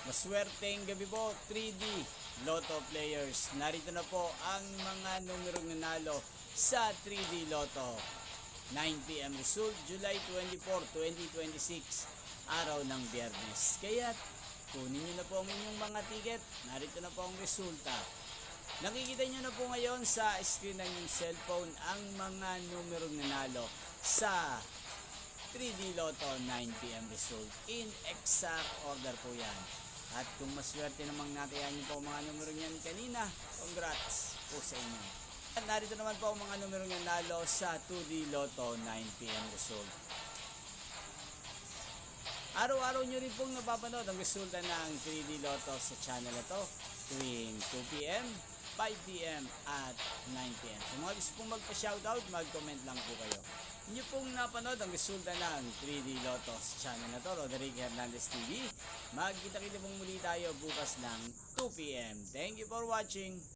Maswerteng gabi po 3D Lotto players. Narito na po ang mga numerong nanalo sa 3D Lotto. 9 PM result, July 24, 2026, araw ng Biyernes. Kaya kunin nyo na po ang inyong mga ticket. Narito na po ang resulta. Nakikita nyo na po ngayon sa screen ng inyong cellphone ang mga numerong nanalo sa 3D Lotto 9 PM result. In exact order po yan. At kung maswerte namang natayan nyo po ang mga numero niyan kanina, congrats po sa inyo. At narito naman po ang mga numero niyan nalo sa 2D Lotto 9 PM result. Araw-araw nyo rin pong napapanood ang resulta ng 3D Lotto sa channel na to tuwing 2 PM, 5 PM at 9 PM. So mga gusto pong magpa-shoutout, mag-comment lang po kayo. Inyo pong napanood ang resulta ng 3D Lotto sa channel na to, Roderick Hernandez TV. Magkita-kita pong muli tayo bukas ng 2 PM. Thank you for watching.